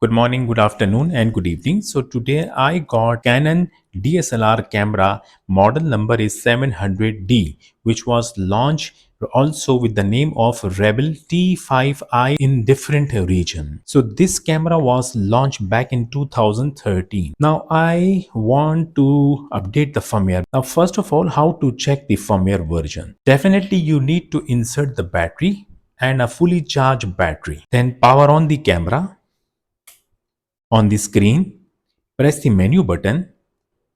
Good morning, good afternoon, and good evening. So today I got Canon DSLR camera. Model number is 700D, which was launched also with the name of Rebel T5i in different region. So this camera was launched back in 2013. Now I want to update the firmware. Now first of all, how to check the firmware version? Definitely you need to insert the battery and a fully charged battery. Then power on the camera. On the screen, press the menu button,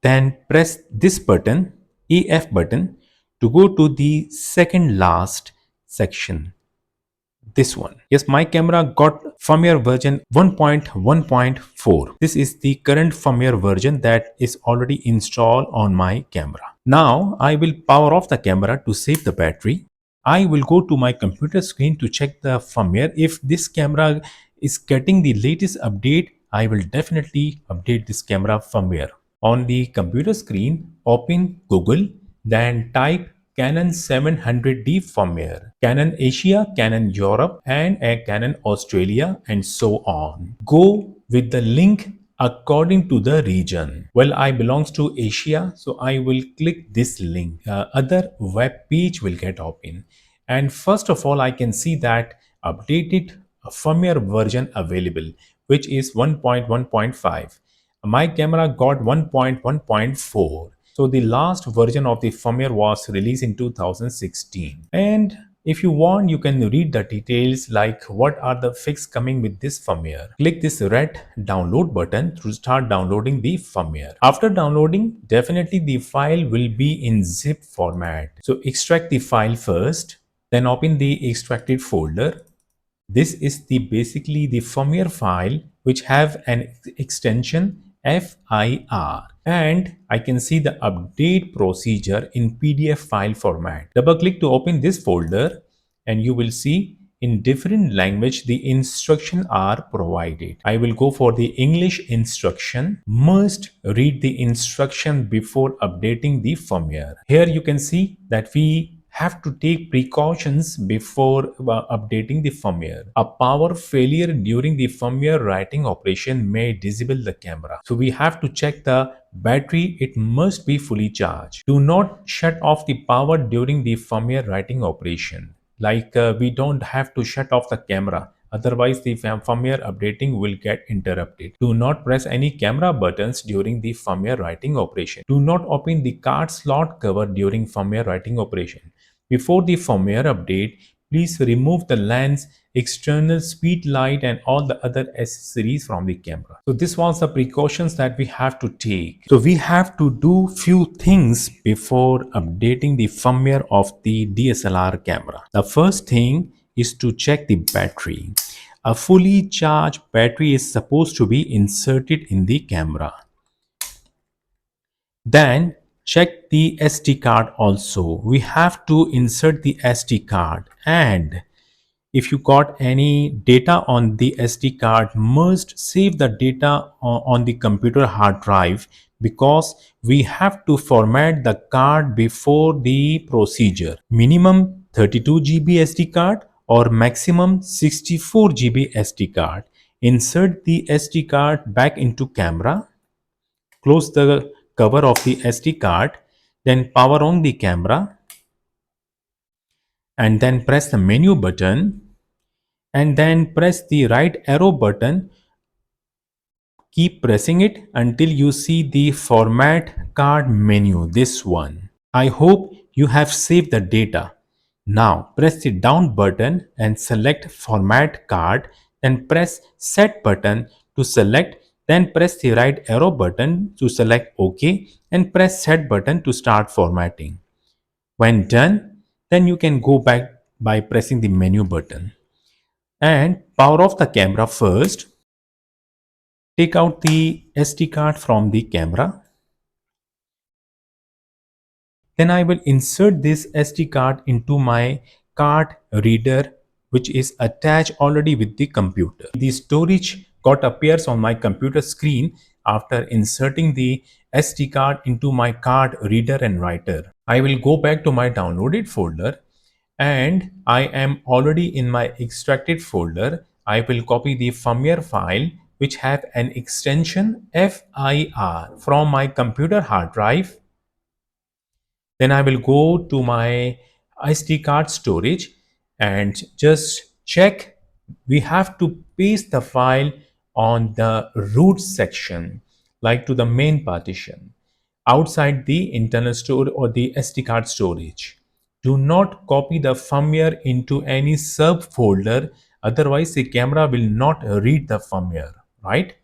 then press this button, EF button, to go to the second last section. This one. Yes, my camera got firmware version 1.1.4. This is the current firmware version that is already installed on my camera. Now I will power off the camera to save the battery. I will go to my computer screen to check the firmware. If this camera is getting the latest update, I will definitely update this camera firmware. On the computer screen, open Google, then type Canon 700D firmware, Canon Asia, Canon Europe, and a Canon Australia, and so on. Go with the link according to the region. Well, I belongs to Asia, so I will click this link. Other web page will get open. And first of all, I can see that updated firmware version available, which is 1.1.5. My camera got 1.1.4. So the last version of the firmware was released in 2016. And if you want, you can read the details like what are the fixes coming with this firmware. Click this red download button to start downloading the firmware. After downloading, definitely the file will be in zip format. So extract the file first, then open the extracted folder. This is basically the firmware file which have an extension FIR, and I can see the update procedure in PDF file format. Double click to open this folder and you will see in different language the instructions are provided. I will go for the English instruction. Must read the instruction before updating the firmware. Here you can see that we have to take precautions before updating the firmware. A power failure during the firmware writing operation may disable the camera. So we have to check the battery. It must be fully charged. Do not shut off the power during the firmware writing operation. Like we don't have to shut off the camera. Otherwise, the firmware updating will get interrupted. Do not press any camera buttons during the firmware writing operation. Do not open the card slot cover during firmware writing operation. Before the firmware update, please remove the lens, external speed light, and all the other accessories from the camera. So this was the precautions that we have to take. So we have to do few things before updating the firmware of the DSLR camera. The first thing is to check the battery. A fully charged battery is supposed to be inserted in the camera. Then check the SD card also. We have to insert the SD card, and if you got any data on the SD card, must save the data on the computer hard drive, because we have to format the card before the procedure. Minimum 32 GB SD card or maximum 64 GB SD card. Insert the SD card back into camera. Close the cover of the SD card, then power on the camera, and then press the menu button, and then press the right arrow button. Keep pressing it until you see the format card menu, this one. I hope you have saved the data. Now press the down button and select format card, then press set button to select, then press the right arrow button to select OK, and press set button to start formatting. When done, then you can go back by pressing the menu button. And power off the camera first. Take out the SD card from the camera. Then I will insert this SD card into my card reader, which is attached already with the computer. The storage got appears on my computer screen after inserting the SD card into my card reader and writer. I will go back to my downloaded folder, and I am already in my extracted folder. I will copy the firmware file, which have an extension FIR from my computer hard drive. Then I will go to my SD card storage and just check. We have to paste the file on the root section, like to the main partition, outside the internal store or the SD card storage. Do not copy the firmware into any subfolder, otherwise the camera will not read the firmware, right?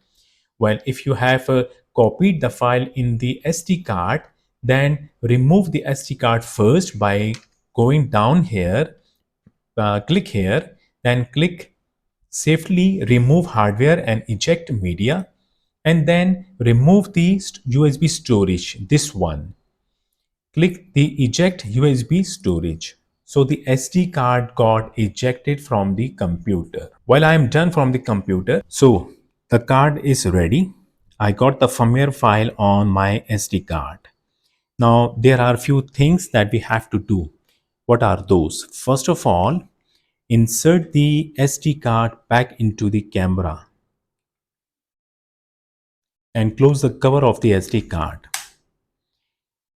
Well, if you have copied the file in the SD card, then remove the SD card first by going down here, click here, then click safely remove hardware and eject media, and then remove the USB storage, this one. Click the eject USB storage. So the SD card got ejected from the computer. While I am done from the computer, so the card is ready. I got the firmware file on my SD card. Now there are a few things that we have to do. What are those? First of all, insert the SD card back into the camera and close the cover of the SD card.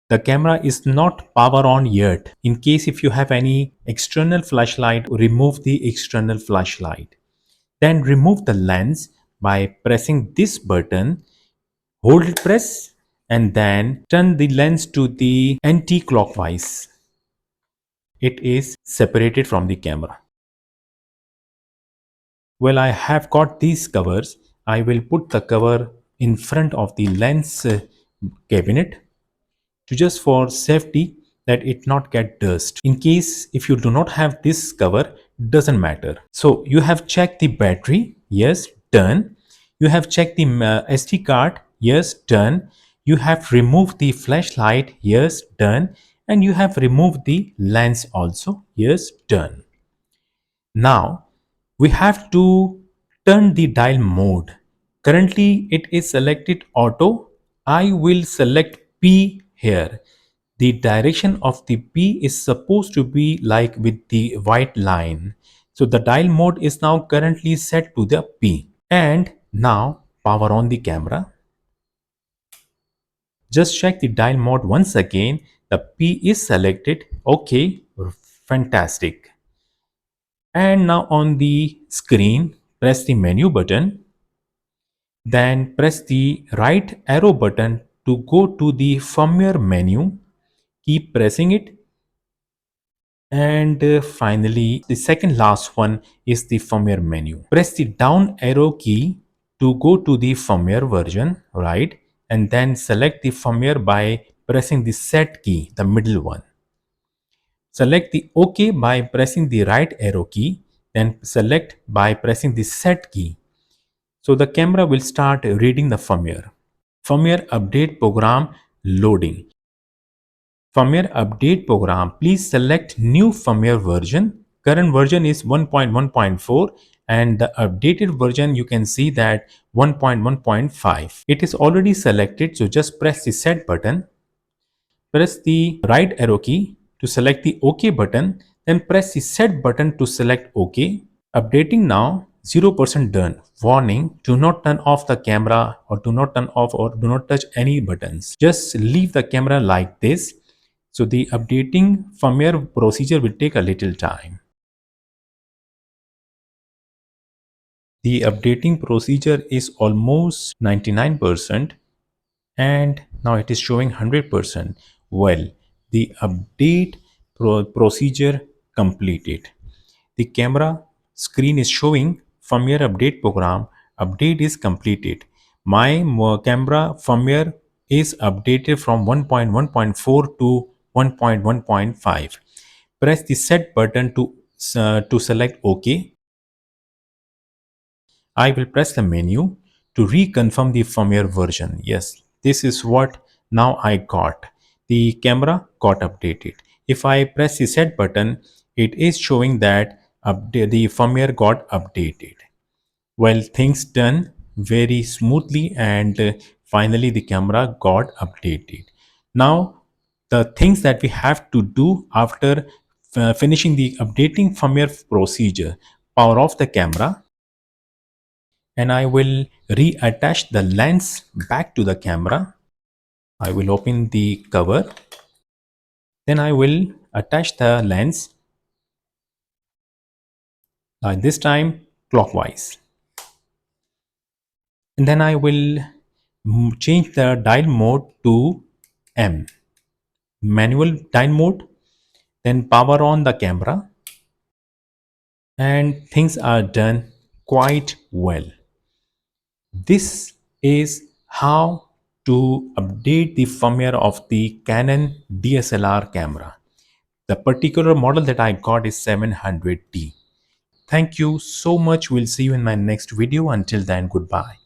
The camera is not power on yet. In case if you have any external flashlight, remove the external flashlight. Then remove the lens by pressing this button, hold it press, and then turn the lens to the anti-clockwise. It is separated from the camera. Well, I have got these covers. I will put the cover in front of the lens cabinet to just for safety that it not get dust. In case if you do not have this cover, doesn't matter. So you have checked the battery, yes, done. You have checked the SD card, yes, done. You have removed the flashlight, yes, done. And you have removed the lens also, yes, done. Now we have to turn the dial mode. Currently it is selected auto. I will select P here. The direction of the P is supposed to be like with the white line. So the dial mode is now currently set to the P. And now power on the camera. Just check the dial mode once again. The P is selected. Okay, fantastic. And now on the screen, press the menu button, then press the right arrow button to go to the firmware menu. Keep pressing it. And finally, the second last one is the firmware menu. Press the down arrow key to go to the firmware version, right? And then select the firmware by pressing the set key, the middle one. Select the OK by pressing the right arrow key, then select by pressing the set key. So the camera will start reading the firmware. Firmware update program loading. Firmware update program, please select new firmware version. Current version is 1.1.4 and the updated version you can see that 1.1.5. It is already selected, so just press the set button. Press the right arrow key to select the OK button, then press the set button to select OK. Updating now, 0% done. Warning, do not turn off the camera or do not turn off or do not touch any buttons. Just leave the camera like this. So the updating firmware procedure will take a little time. The updating procedure is almost 99%. And now it is showing 100%. Well, the update procedure completed. The camera screen is showing firmware update program. Update is completed. My camera firmware is updated from 1.1.4 to 1.1.5. Press the set button to select OK. I will press the menu to reconfirm the firmware version. Yes, this is what now I got. The camera got updated. If I press the set button, it is showing that the firmware got updated. Well, things done very smoothly and finally the camera got updated. Now, the things that we have to do after finishing the updating firmware procedure: power off the camera, and I will reattach the lens back to the camera. I will open the cover. Then I will attach the lens, this time clockwise. And then I will change the dial mode to M, manual dial mode, then power on the camera, and things are done quite well. This is how to update the firmware of the Canon DSLR camera. The particular model that I got is 700D. Thank you so much. We'll see you in my next video. Until then, goodbye.